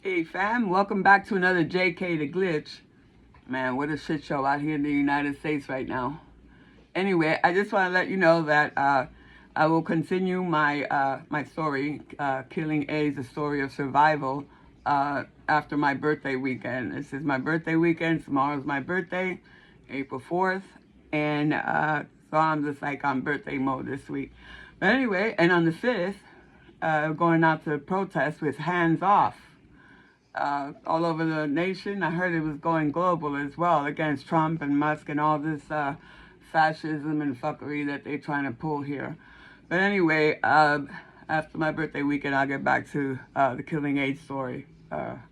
Hey fam, welcome back to another JK the Glitch. Man, what a shit show out here in the United States right now. Anyway, I just want to let you know that I will continue my story, Killing AIDS, a story of survival, after my birthday weekend. This is my birthday weekend. Tomorrow's my birthday, April 4th. And so I'm just like on birthday mode this week. But anyway, and on the 5th, going out to protest with hands off. All over the nation. I heard it was going global as well against Trump and Musk and all this fascism and fuckery that they're trying to pull here. But anyway, after my birthday weekend, I'll get back to the Killing AIDS story. That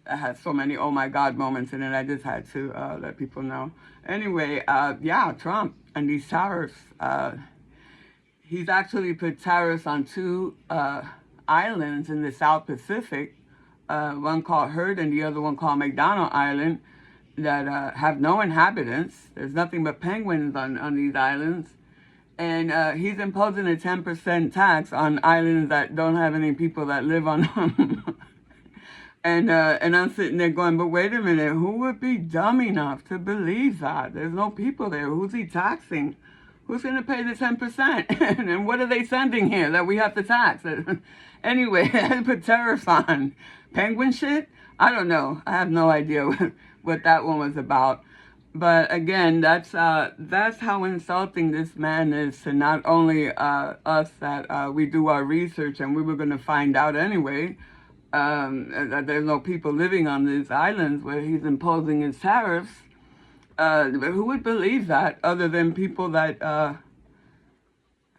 has so many oh my God moments in it. I just had to let people know. Anyway, yeah, Trump and these tariffs. He's actually put tariffs on two islands in the South Pacific. One called Heard and the other one called McDonald Island, that have no inhabitants. There's nothing but penguins on these islands. And he's imposing a 10% tax on islands that don't have any people that live on them. And I'm sitting there going, but wait a minute, who would be dumb enough to believe that? There's no people there. Who's he taxing? Who's going to pay the 10%? And what are they sending here that we have to tax? Anyway, I put tariffs on penguin shit. I don't know. I have no idea what that one was about. But again, that's how insulting this man is to not only us that we do our research, and we were going to find out anyway that there's no people living on these islands where he's imposing his tariffs. But who would believe that other than people that...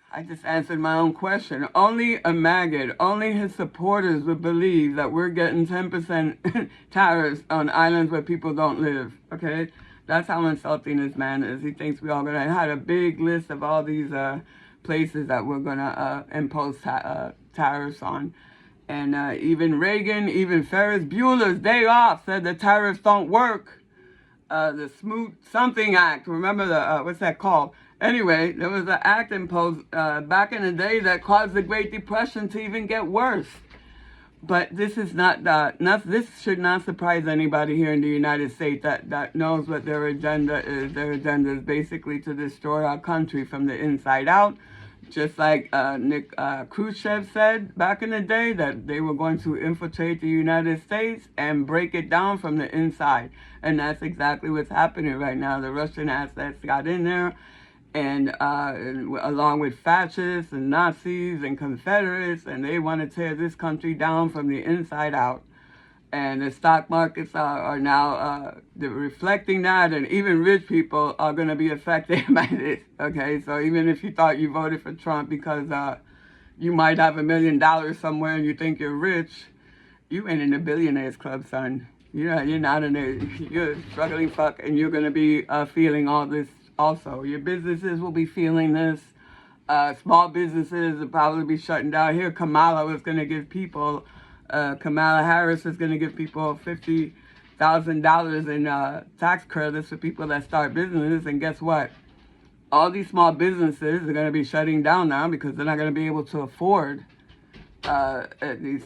I just answered my own question. Only a maggot, only his supporters would believe that we're getting 10% tariffs on islands where people don't live, okay? That's how insulting this man is. He thinks we all gonna have a big list of all these places that we're gonna impose tariffs on. And even Reagan, even Ferris Bueller's day off said the tariffs don't work. The Smooth Something Act, remember the, what's that called? Anyway, there was an act imposed back in the day that caused the Great Depression to even get worse. But this is this should not surprise anybody here in the United States that knows what their agenda is. Their agenda is basically to destroy our country from the inside out. Just like Nick Khrushchev said back in the day, that they were going to infiltrate the United States and break it down from the inside. And that's exactly what's happening right now. The Russian assets got in there. And along with fascists and Nazis and Confederates, and they want to tear this country down from the inside out. And the stock markets are now reflecting that, and even rich people are going to be affected by this, okay? So even if you thought you voted for Trump because you might have $1 million somewhere and you think you're rich, you ain't in the billionaires club, son. You're not in it. You're a struggling fuck, and you're going to be feeling all this. Also, your businesses will be feeling this. Small businesses will probably be shutting down. Here, Kamala Harris is going to give people $50,000 in tax credits for people that start businesses. And guess what? All these small businesses are going to be shutting down now because they're not going to be able to afford these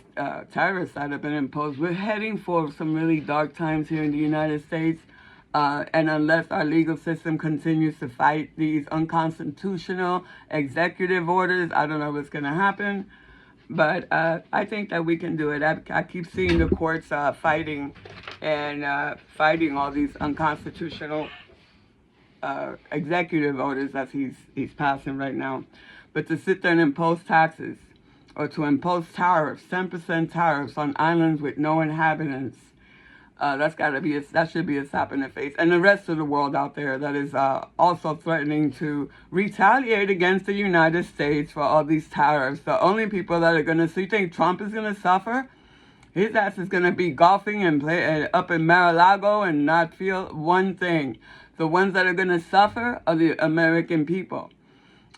tariffs that have been imposed. We're heading for some really dark times here in the United States. And unless our legal system continues to fight these unconstitutional executive orders, I don't know what's going to happen. But I think that we can do it. I keep seeing the courts fighting fighting all these unconstitutional executive orders that he's passing right now. But to sit there and impose taxes, or to impose tariffs, 10% tariffs on islands with no inhabitants, that should be a slap in the face. And the rest of the world out there that is also threatening to retaliate against the United States for all these tariffs. The only people that are going to, so you think Trump is going to suffer? His ass is going to be golfing and play up in Mar-a-Lago and not feel one thing. The ones that are going to suffer are the American people.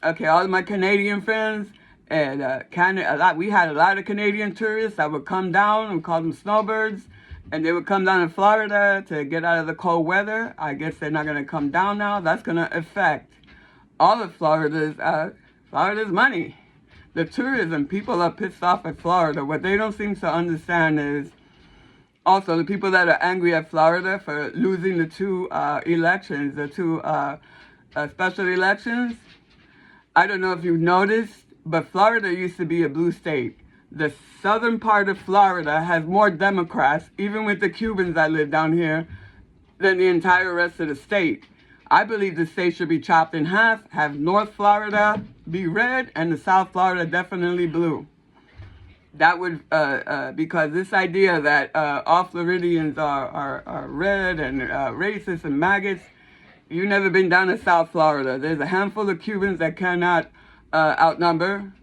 Okay, all of my Canadian friends, and we had a lot of Canadian tourists that would come down, and we call them snowbirds. And they would come down to Florida to get out of the cold weather. I guess they're not going to come down now. That's going to affect all of Florida's money. The tourism, people are pissed off at Florida. What they don't seem to understand is Also, the people that are angry at Florida for losing the two elections, the two special elections, I don't know if you've noticed, but Florida used to be a blue state. The southern part of Florida has more Democrats, even with the Cubans that live down here, than the entire rest of the state. I believe the state should be chopped in half, have North Florida be red, and the South Florida definitely blue. That would, because this idea that all Floridians are red and racist and maggots, you've never been down to South Florida. There's a handful of Cubans that cannot outnumber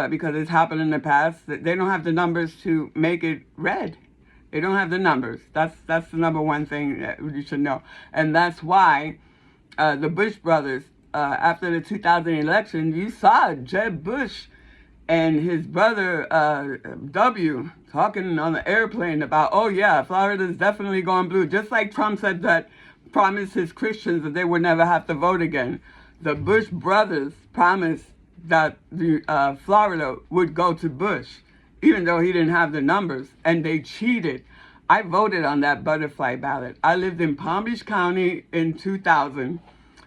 because it's happened in the past. They don't have the numbers to make it red. They don't have the numbers. That's the number one thing that you should know. And that's why the Bush brothers, after the 2000 election, you saw Jeb Bush and his brother W talking on the airplane about, oh yeah, Florida's definitely going blue. Just like Trump said that, promised his Christians that they would never have to vote again. The Bush brothers promised that the Florida would go to Bush, even though he didn't have the numbers, and they cheated. I voted on that butterfly ballot. I lived in Palm Beach County in 2000.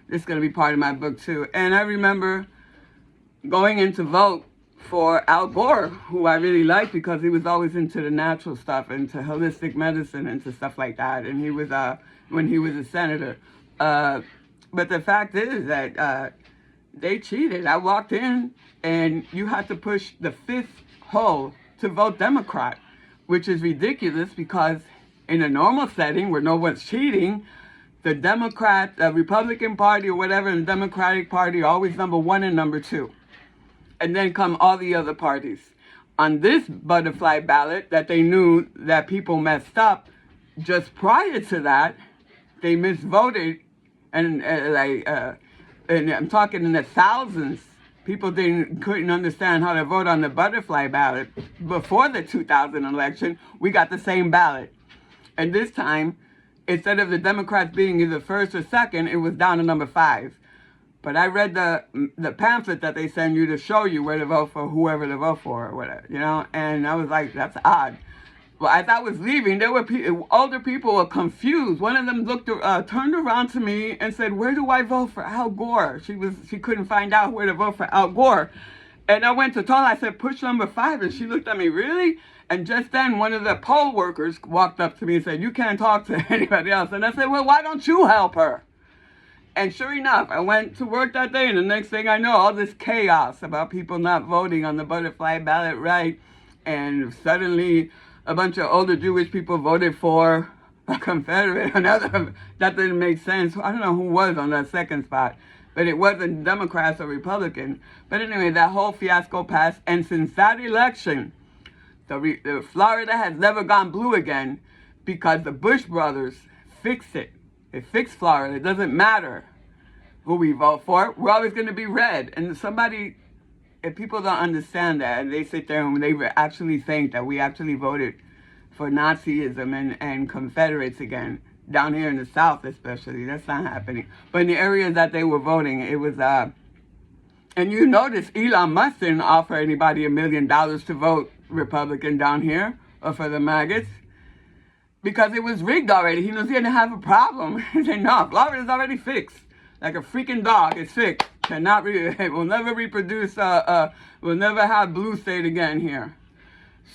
This is going to be part of my book too. And I remember going in to vote for Al Gore, who I really liked because he was always into the natural stuff, into holistic medicine, into stuff like that. And he was, when he was a senator. But the fact is that they cheated. I walked in and you had to push the fifth hole to vote Democrat, which is ridiculous because in a normal setting where no one's cheating, the Democrat, the Republican Party or whatever, and the Democratic Party are always number one and number two. And then come all the other parties. On this butterfly ballot that they knew that people messed up, just prior to that, they misvoted, and and I'm talking in the thousands. People couldn't understand how to vote on the butterfly ballot. Before the 2000 election, we got the same ballot. And this time, instead of the Democrats being either first or second, it was down to number 5. But I read the pamphlet that they send you to show you where to vote for whoever to vote for or whatever, you know? And I was like, that's odd. Well, as I was leaving, there were older people were confused. One of them turned around to me and said, "Where do I vote for Al Gore?" She couldn't find out where to vote for Al Gore. And I went to tell her, I said, "Push number 5." And she looked at me, "Really?" And just then, one of the poll workers walked up to me and said, "You can't talk to anybody else." And I said, "Well, why don't you help her?" And sure enough, I went to work that day, and the next thing I know, all this chaos about people not voting on the butterfly ballot right, and suddenly a bunch of older Jewish people voted for a Confederate. That didn't make sense. I don't know who was on that second spot, but it wasn't Democrats or Republicans. But anyway, that whole fiasco passed, and since that election, the Florida has never gone blue again because the Bush brothers fixed it. They fixed Florida. It doesn't matter who we vote for. We're always going to be red. And if people don't understand that, and they sit there and they actually think that we actually voted for Nazism and Confederates again, down here in the South especially, that's not happening. But in the areas that they were voting, it was, and you notice Elon Musk didn't offer anybody $1 million to vote Republican down here, or for the maggots, because it was rigged already. He knows he didn't have a problem. He said, no, Florida's already fixed. Like a freaking dog, it's fixed. It will never reproduce, we'll never have blue state again here.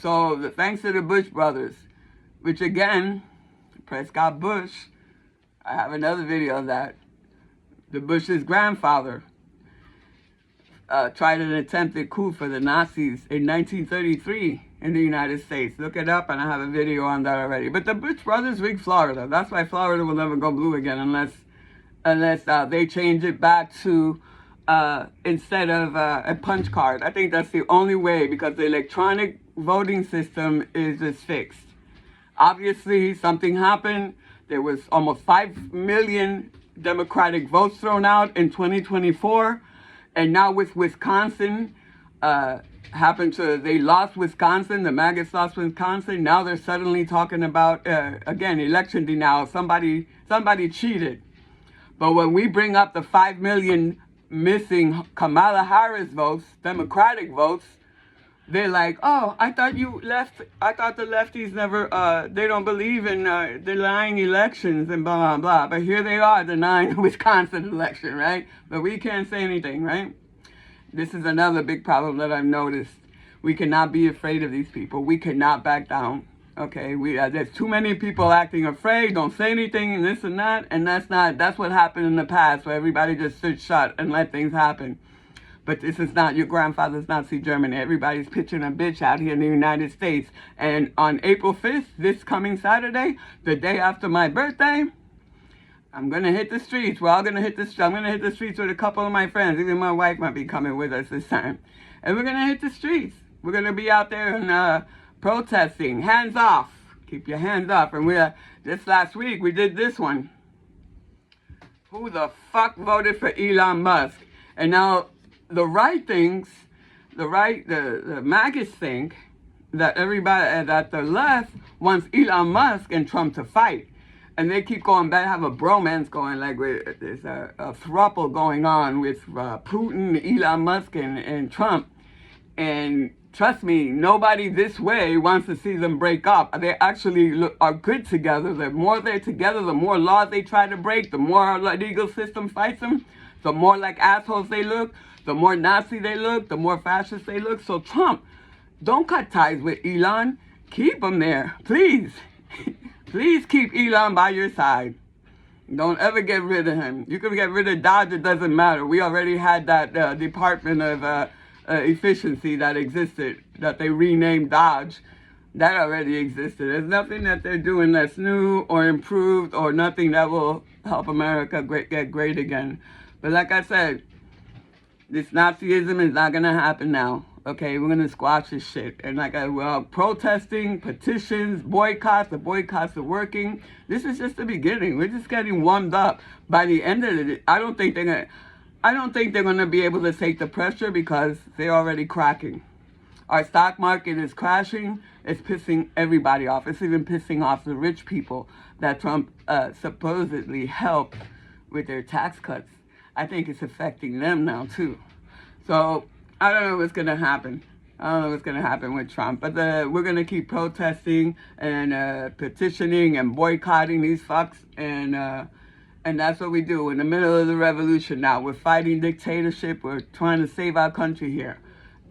So thanks to the Bush brothers, which again, Prescott Bush, I have another video of that. The Bush's grandfather tried an attempted coup for the Nazis in 1933 in the United States. Look it up, and I have a video on that already. But the Bush brothers rigged Florida. That's why Florida will never go blue again unless they change it back to instead of a punch card. I think that's the only way, because the electronic voting system is just fixed. Obviously, something happened. There was almost 5 million Democratic votes thrown out in 2024. And now with Wisconsin, they lost Wisconsin, the maggots lost Wisconsin. Now they're suddenly talking about, again, election denial. Somebody cheated. But when we bring up the 5 million missing Kamala Harris votes, Democratic votes, they're like, oh, I thought you left. I thought the lefties never, they don't believe in denying elections and blah, blah, blah. But here they are denying the Wisconsin election, right? But we can't say anything, right? This is another big problem that I've noticed. We cannot be afraid of these people. We cannot back down. Okay, there's too many people acting afraid, don't say anything, and this and that, and that's what happened in the past, where everybody just stood shut and let things happen. But this is not your grandfather's Nazi Germany. Everybody's pitching a bitch out here in the United States. And on April 5th, this coming Saturday, the day after my birthday, I'm going to hit the streets. We're all going to hit the streets. I'm going to hit the streets with a couple of my friends. Even my wife might be coming with us this time. And we're going to hit the streets. We're going to be out there and protesting. Hands off. Keep your hands off. And this last week, we did this one. Who the fuck voted for Elon Musk? And now the right thinks, the maggots think that everybody, that the left wants Elon Musk and Trump to fight. And they keep going back, have a bromance going, like there's a throuple going on with Putin, Elon Musk, and Trump. And trust me, nobody this way wants to see them break up. They actually are good together. The more they're together, the more laws they try to break, the more our legal system fights them, the more like assholes they look, the more Nazi they look, the more fascist they look. So Trump, don't cut ties with Elon. Keep him there, please. Please keep Elon by your side. Don't ever get rid of him. You can get rid of Dodge, it doesn't matter. We already had that Department of Efficiency that existed, that they renamed Dodge. That already existed. There's nothing that they're doing that's new or improved or nothing that will help America get great again. But like I said, this Nazism is not going to happen now. Okay, we're going to squash this shit. And like protesting, petitions, boycotts, the boycotts are working. This is just the beginning. We're just getting warmed up. By the end of it, I don't think they're going to be able to take the pressure because they're already cracking. Our stock market is crashing. It's pissing everybody off. It's even pissing off the rich people that Trump supposedly helped with their tax cuts. I think it's affecting them now too. So I don't know what's going to happen. I don't know what's going to happen with Trump. But we're going to keep protesting and petitioning and boycotting these fucks. And that's what we do in the middle of the revolution now. We're fighting dictatorship. We're trying to save our country here.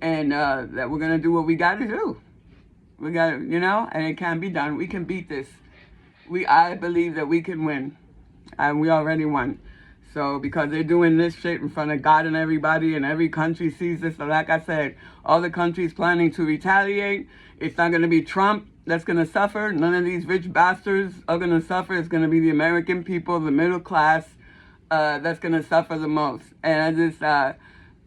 And that we're going to do what we got to do. We got to, and it can be done. We can beat this. I believe that we can win. And we already won. So because they're doing this shit in front of God and everybody, and every country sees this. So like I said, all the countries planning to retaliate. It's not going to be Trump that's going to suffer. None of these rich bastards are going to suffer. It's going to be the American people, the middle class, that's going to suffer the most. And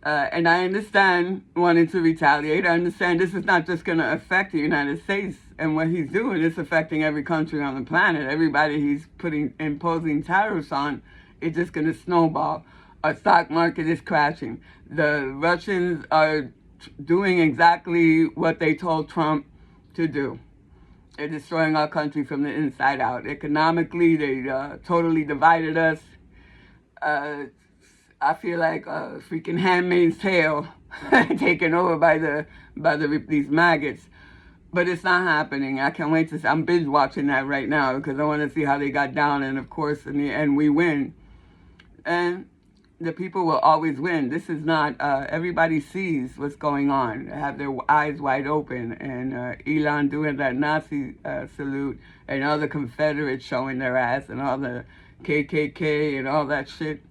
and I understand wanting to retaliate. I understand this is not just going to affect the United States and what he's doing. It's affecting every country on the planet. Everybody he's imposing tariffs on. It's just going to snowball. Our stock market is crashing. The Russians are doing exactly what they told Trump to do. They're destroying our country from the inside out. Economically, they totally divided us. I feel like a freaking Handmaid's Tale taken over by these maggots. But it's not happening. I can't wait to see. I'm binge watching that right now because I want to see how they got down. And of course, in the end, we win. And the people will always win. This is not, everybody sees what's going on. They have their eyes wide open. And Elon doing that Nazi salute, and all the Confederates showing their ass, and all the KKK and all that shit.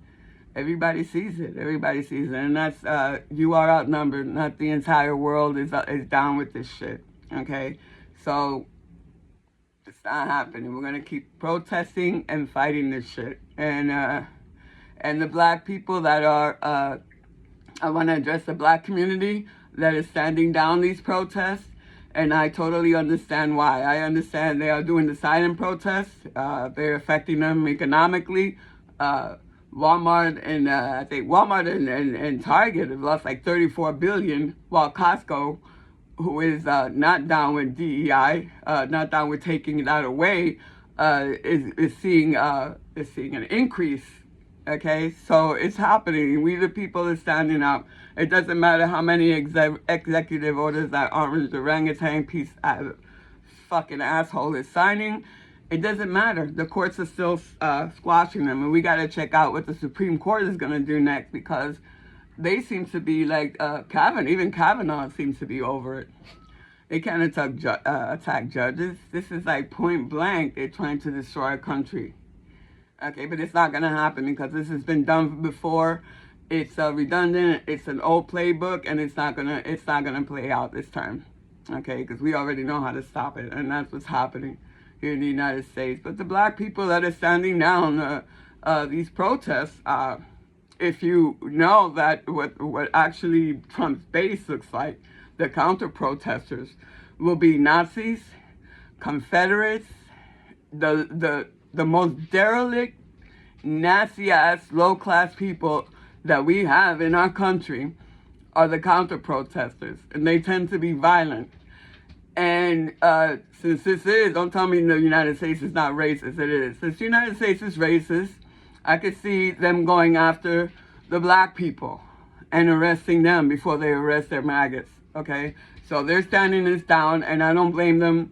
Everybody sees it. Everybody sees it. And that's, you are outnumbered. Not the entire world is down with this shit. Okay? So, it's not happening. We're going to keep protesting and fighting this shit. And the black people that are, I want to address the black community that is standing down these protests. And I totally understand why. I understand they are doing the silent protests. They're affecting them economically. Walmart and I think Walmart and Target have lost like $34 billion, while Costco, who is not down with DEI, not down with taking that away, is seeing an increase Okay, so it's happening. We the people are standing up. It doesn't matter how many executive orders that orange orangutan piece fucking asshole is signing. It doesn't matter. The courts are still squashing them, and we got to check out what the Supreme Court is going to do next, because they seem to be like even Kavanaugh seems to be over it. They can't attack judges. This is like point blank. They're trying to destroy our country. Okay, but it's not going to happen because this has been done before. It's redundant. It's an old playbook, and it's not gonna play out this time. Okay, because we already know how to stop it, and that's what's happening here in the United States. But the black people that are standing down these protests, if you know that what actually Trump's base looks like, the counter-protesters will be Nazis, Confederates, the most derelict, nasty-ass, low-class people that we have in our country are the counter-protesters, and they tend to be violent. And since this is, don't tell me the United States is not racist, it is. Since the United States is racist, I could see them going after the black people and arresting them before they arrest their maggots, okay? So they're standing this down, and I don't blame them.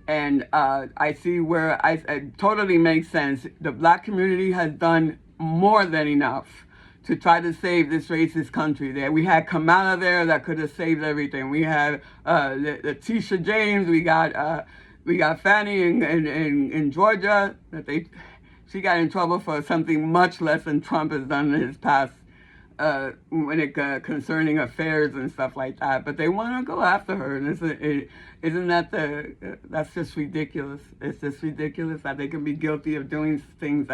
And I see where it totally makes sense. The black community has done more than enough to try to save this racist country. There, we had Kamala there that could have saved everything. We had Letitia James. We got Fannie in Georgia she got in trouble for something much less than Trump has done in his past when it concerning affairs and stuff like that. But they want to go after her, and isn't that that's just ridiculous. It's just ridiculous that they can be guilty of doing things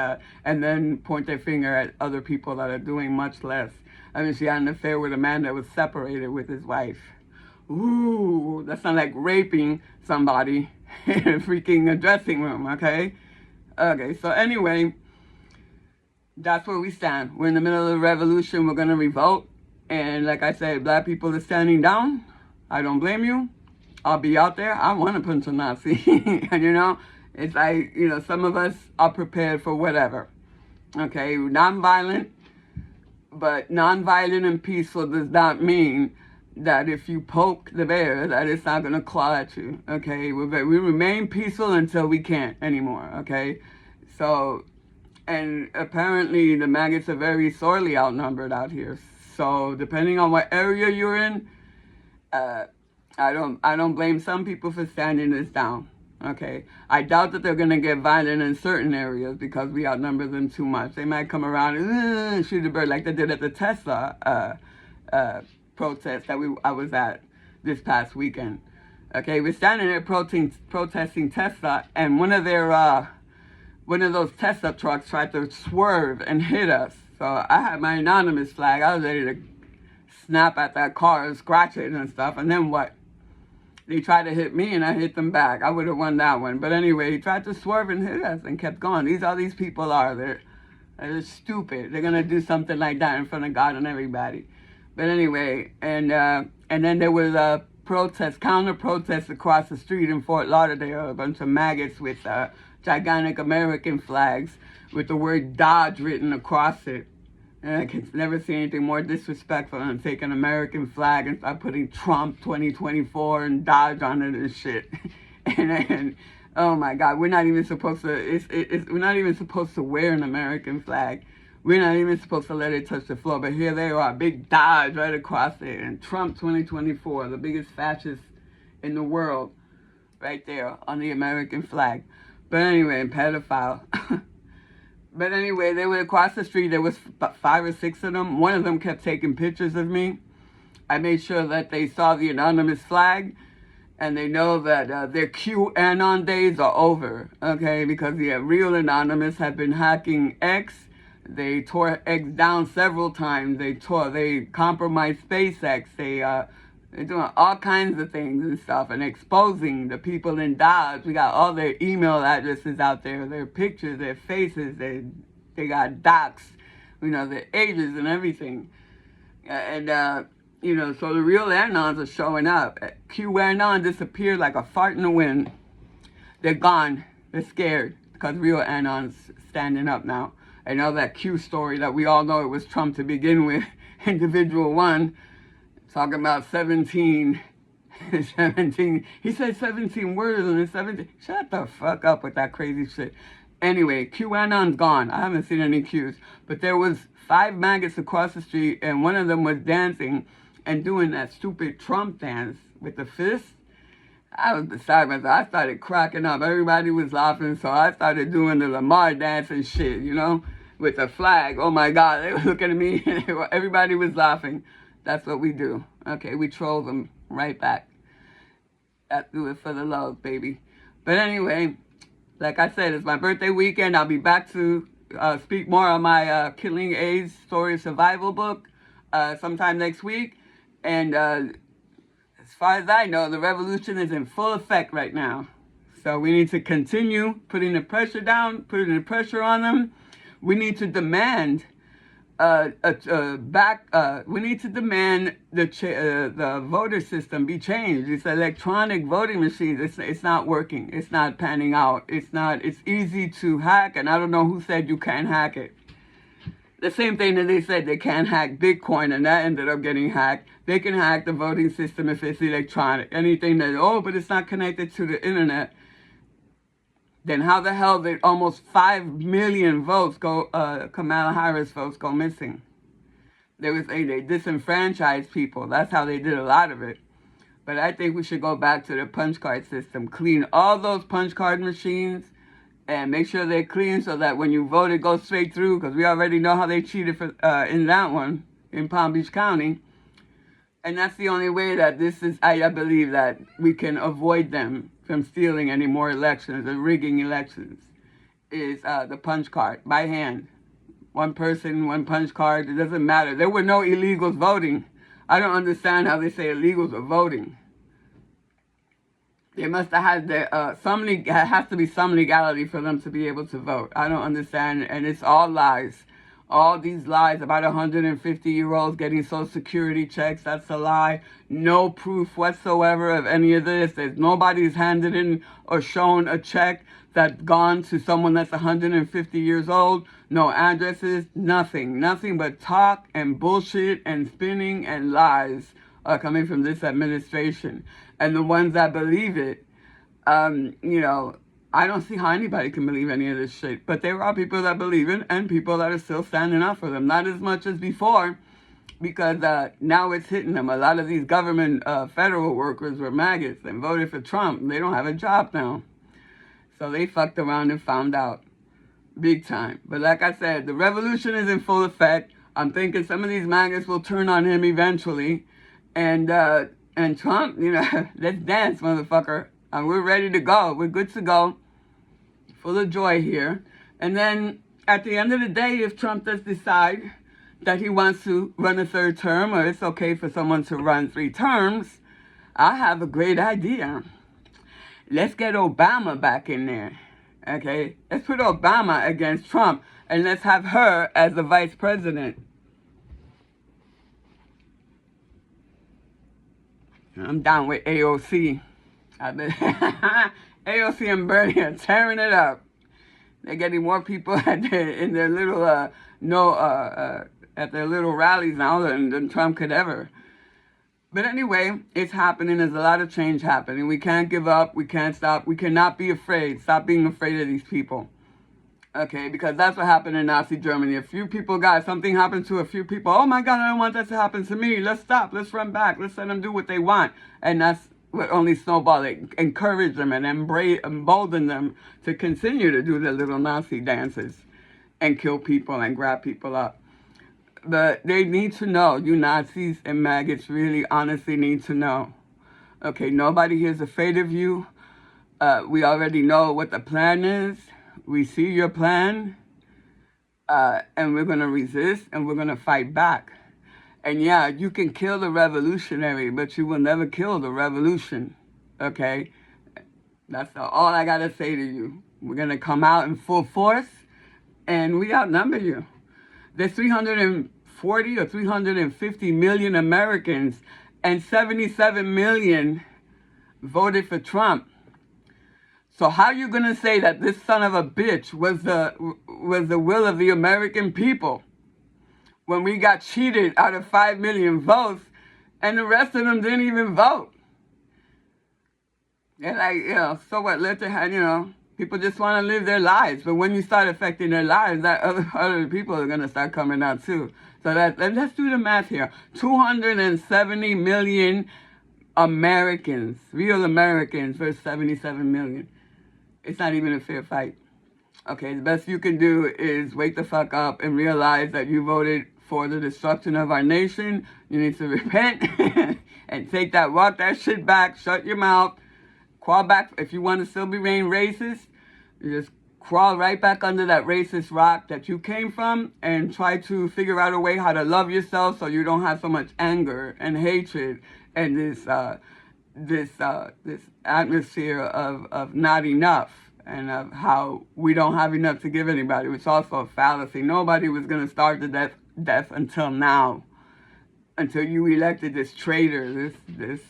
and then point their finger at other people that are doing much less. I mean, she had an affair with a man that was separated with his wife. Ooh, that's not like raping somebody in a freaking dressing room, okay? Okay, so anyway, that's where we stand. We're in the middle of the revolution. We're going to revolt. And like I said, black people are standing down. I don't blame you. I'll be out there. I want to punch a Nazi. And it's like, some of us are prepared for whatever. Okay, non-violent. But non-violent and peaceful does not mean that if you poke the bear, that it's not going to claw at you. Okay, we remain peaceful until we can't anymore. Okay, so, and apparently the maggots are very sorely outnumbered out here. So depending on what area you're in, I don't blame some people for standing this down. Okay, I doubt that they're going to get violent in certain areas because we outnumber them too much. They might come around and shoot a bird like they did at the Tesla protest that I was at this past weekend. Okay, we're standing there protesting Tesla, and one of those Tesla trucks tried to swerve and hit us. So I had my anonymous flag. I was ready to snap at that car and scratch it and stuff. And then what? They tried to hit me and I hit them back. I would have won that one. But anyway, he tried to swerve and hit us and kept going. These people are. They're stupid. They're gonna do something like that in front of God and everybody. But anyway, and then there was a counter protest across the street in Fort Lauderdale. A bunch of maggots with gigantic American flags with the word Dodge written across it. And I can never see anything more disrespectful than take an American flag and start putting Trump 2024 and Dodge on it and shit. and oh my God, we're not even supposed to. We're not even supposed to wear an American flag. We're not even supposed to let it touch the floor. But here they are, big Dodge right across it, and Trump 2024, the biggest fascist in the world, right there on the American flag. But anyway, pedophile. But anyway, they were across the street. There was 5 or 6 of them. One of them kept taking pictures of me. I made sure that they saw the anonymous flag, and they know that their QAnon days are over, okay? Because the real anonymous have been hacking X. They tore X down several times. They compromised SpaceX. They're doing all kinds of things and stuff and exposing the people in Dodge. We got all their email addresses out there, their pictures, their faces. They got docs, their ages and everything. So the real Anons are showing up. QAnon disappeared like a fart in the wind. They're gone. They're scared because real Anons standing up now. I know that Q story that we all know it was Trump to begin with, individual one, talking about 17, 17. He said 17 words and it's 17. Shut the fuck up with that crazy shit. Anyway, QAnon's gone. I haven't seen any Qs. But there was 5 maggots across the street, and one of them was dancing and doing that stupid Trump dance with the fist. I was beside myself. I started cracking up. Everybody was laughing, so I started doing the Lamar dance and shit, you know, with the flag. Oh my God, they were looking at me. Everybody was laughing. That's what we do. Okay, we troll them right back. I do it for the love, baby. But anyway, like I said, it's my birthday weekend. I'll be back to speak more on my Killing AIDS Story Survival book sometime next week. And as far as I know, the revolution is in full effect right now. So we need to continue putting the pressure down, putting the pressure on them. We need to demand we need to demand the voter system be changed. It's electronic voting machines. It's not working. It's not panning out. It's easy to hack, and I don't know who said you can't hack it. The same thing that they said they can't hack Bitcoin, and that ended up getting hacked. They can hack the voting system if it's electronic. Anything that, but it's not connected to the internet. Then how the hell did almost 5 million votes Kamala Harris votes go missing? They disenfranchised people. That's how they did a lot of it. But I think we should go back to the punch card system. Clean all those punch card machines and make sure they're clean so that when you vote, it goes straight through, because we already know how they cheated in that one in Palm Beach County. And that's the only way that I believe that we can avoid them from stealing any more elections or rigging elections, is the punch card by hand. One person, one punch card, it doesn't matter. There were no illegals voting. I don't understand how they say illegals are voting. They must have had has to be some legality for them to be able to vote. I don't understand, and it's all lies. All these lies about 150-year-olds getting Social Security checks, that's a lie. No proof whatsoever of any of this. Nobody's handed in or shown a check that's gone to someone that's 150 years old. No addresses, nothing. Nothing but talk and bullshit and spinning and lies are coming from this administration. And the ones that believe it, I don't see how anybody can believe any of this shit. But there are people that believe it and people that are still standing up for them. Not as much as before, because now it's hitting them. A lot of these government federal workers were maggots and voted for Trump. They don't have a job now. So they fucked around and found out. Big time. But like I said, the revolution is in full effect. I'm thinking some of these maggots will turn on him eventually. And Trump, let's dance, motherfucker. And we're ready to go. We're good to go. Full of joy here. And then at the end of the day, if Trump does decide that he wants to run a 3rd term, or it's okay for someone to run 3 terms, I have a great idea. Let's get Obama back in there. Okay? Let's put Obama against Trump, and let's have her as the vice president. I'm down with AOC. AOC and Bernie are tearing it up. They're getting more people at their little rallies now than Trump could ever. But anyway, it's happening. There's a lot of change happening. We can't give up. We can't stop. We cannot be afraid. Stop being afraid of these people. Okay, because that's what happened in Nazi Germany. A few people something happened to a few people. Oh my God, I don't want that to happen to me. Let's stop. Let's run back. Let's let them do what they want. And that's what only snowball. It encourage them and embolden them to continue to do their little Nazi dances and kill people and grab people up. But they need to know, you Nazis and maggots really honestly need to know. Okay, nobody here is afraid of you. We already know what the plan is. We see your plan. And we're going to resist and we're going to fight back. And yeah, you can kill the revolutionary, but you will never kill the revolution. Okay? That's all I got to say to you. We're going to come out in full force and we outnumber you. There's 340 or 350 million Americans and 77 million voted for Trump. So how you gonna say that this son of a bitch was the will of the American people when we got cheated out of 5 million votes and the rest of them didn't even vote? And like, so what? Let the people just want to live their lives, but when you start affecting their lives, that other people are gonna start coming out too. So let's do the math here. 270 million Americans, real Americans, versus 77 million. It's not even a fair fight. Okay, the best you can do is wake the fuck up and realize that you voted for the destruction of our nation. You need to repent and walk that shit back, shut your mouth, crawl back. If you want to still remain racist, you just crawl right back under that racist rock that you came from and try to figure out a way how to love yourself so you don't have so much anger and hatred and this atmosphere of not enough and of how we don't have enough to give anybody, which is also a fallacy. Nobody was going to starve to death until now, until you elected this traitor, this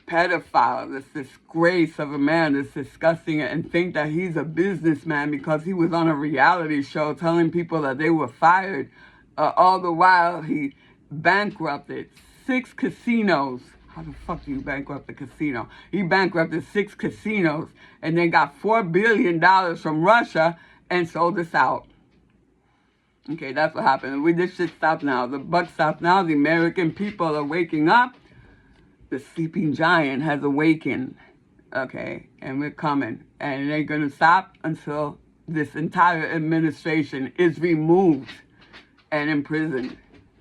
pedophile, this disgrace of a man, this disgusting, and think that he's a businessman because he was on a reality show telling people that they were fired. All the while, he bankrupted 6 casinos. How the fuck do you bankrupt a casino? He bankrupted 6 casinos and then got $4 billion from Russia and sold us out. Okay, that's what happened. This shit stopped now. The buck stopped now. The American people are waking up. The sleeping giant has awakened. Okay, and we're coming. And it ain't going to stop until this entire administration is removed and imprisoned.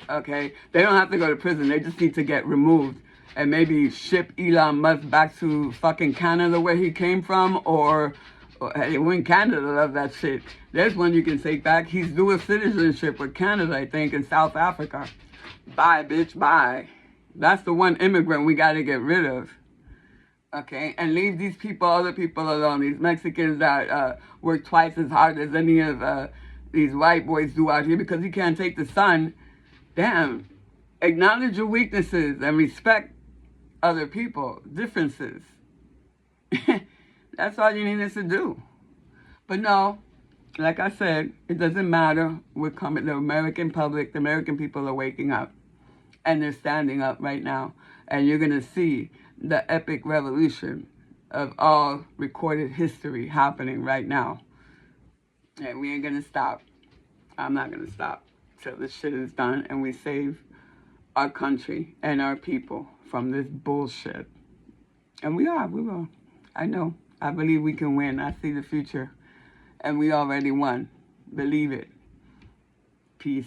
Okay? They don't have to go to prison. They just need to get removed. And maybe ship Elon Musk back to fucking Canada where he came from, or when Canada love that shit. There's one you can take back. He's dual citizenship with Canada, I think, and South Africa. Bye, bitch, bye. That's the one immigrant we got to get rid of. Okay? And leave these other people alone. These Mexicans that work twice as hard as any of these white boys do out here because he can't take the sun. Damn. Acknowledge your weaknesses and respect other people, differences. That's all you need us to do. But no, like I said, it doesn't matter. We're coming. The American public, the American people are waking up. And they're standing up right now. And you're going to see the epic revolution of all recorded history happening right now. And we ain't going to stop. I'm not going to stop till this shit is done and we save our country and our people from this bullshit. And we will. I know. I believe we can win. I see the future. And we already won. Believe it. Peace.